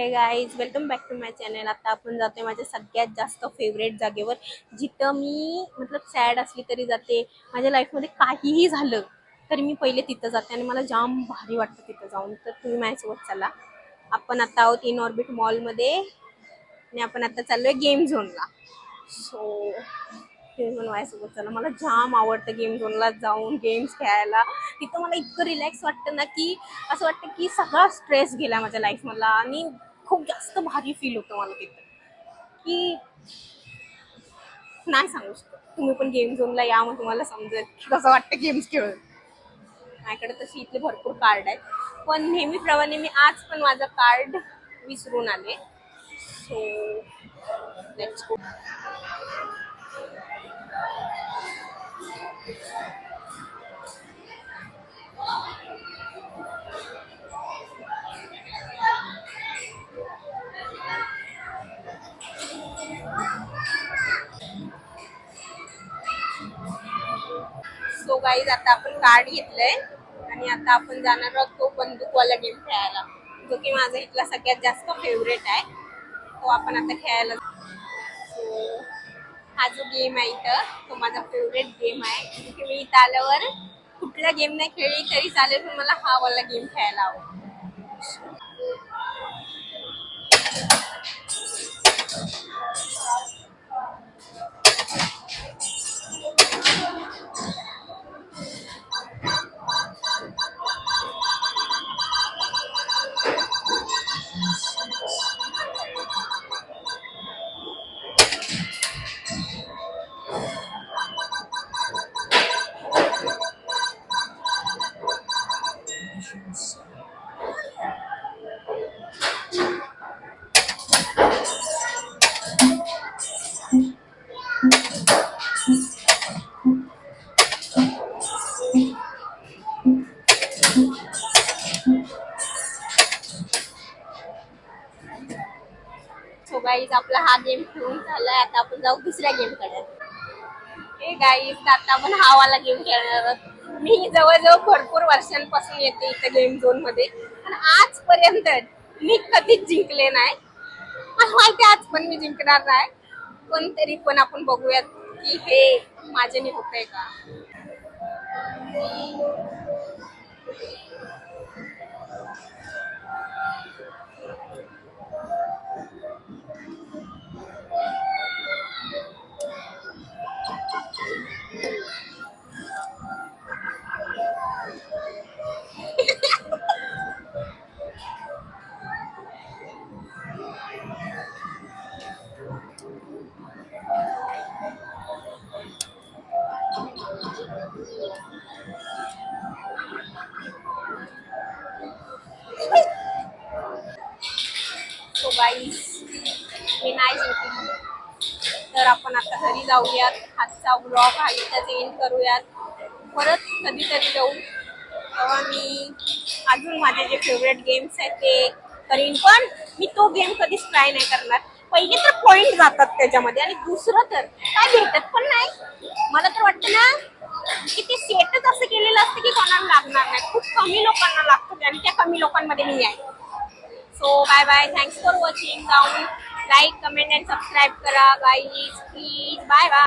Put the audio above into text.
हे guys welcome back to my channel. आता आपण जातोय माझ्या सगळ्यात जास्त फेवरेट जागेवर, जिथं मी मतलब सॅड असली तरी जाते. माझ्या लाईफमध्ये काहीही झालं तरी मी पहिले तिथं जाते आणि मला जाम भारी वाटतं तिथं जाऊन. तर तुम्ही माझ्यासोबत चला. आपण आता आहोत इन ऑर्बिट मॉलमध्ये आणि आपण आता चाललोय गेम झोनला. सो गेम झोन माझ्यासोबत चला. मला जाम आवडतं गेम झोनला जाऊन गेम्स खेळायला. तिथं मला इतकं रिलॅक्स वाटतं ना की असं वाटतं की सगळा स्ट्रेस गेला माझ्या लाईफमधला आणि खूप जास्त भारी फील होतं मला तिथं की नाही सांगू शकत. तुम्ही पण गेम झोनला या, मग तुम्हाला समजेल की कसं वाटतं गेम्स खेळून. माझ्याकडे तशी इथले भरपूर कार्ड आहेत, पण नेहमीप्रमाणे मी आज पण माझं कार्ड विसरून आले. So let's go. So guys आता आपण कार्ड घेतलंय आणि आता आपण जाणार आहोत तो बंदूकवाला गेम खेळायला, जो की माझा इथला सगळ्यात जास्त फेवरेट आहे. तो आपण आता खेळायला. सो हा जो गेम आहे इथं, तो माझा फेवरेट गेम आहे. की मी इथं आल्यावर कुठला गेम नाही खेळली तरी चालेल, पण मला हा वाला गेम खेळायला आवडतो. सो गाईज आपला हा गेम खेळून झालाय. आता आपण जाऊ दुसऱ्या गेम कडे. हे गाईज आता आपण हा वाला गेम खेळणार आहोत. मी जवळजवळ भरपूर वर्षांपासून येते इथं गेम झोन मध्ये, पण आजपर्यंत मी कधीच जिंकले नाही. मला माहिती आज पण मी जिंकणार नाही, पण तरी पण आपण बघूयात की हे माझ्याने होतंय का. सो गाईज मी नाही जिंकली, तर आपण आता घरी जाऊयात. आजचा ब्लॉग हा इथंच एंड करूयात. परत कधीतरी जाऊ तेव्हा मी अजून माझे जे फेवरेट गेम्स आहेत ते करीन, पण मी तो गेम कधीच ट्राय नाही करणार. पहिले तर पॉइंट जातात त्याच्यामध्ये आणि दुसरं तर काय भेटत पण नाही. मला तर वाटतं ना की ते सेटच असं केलेलं असतं की कोणाला लागणार नाही. खूप कमी लोकांना लागतं आणि त्या कमी लोकांमध्ये मी आहे. So bye bye, thanks for watching. जाऊन लाईक, कमेंट अँड सबस्क्राईब करा गाईज प्लीज. Bye bye.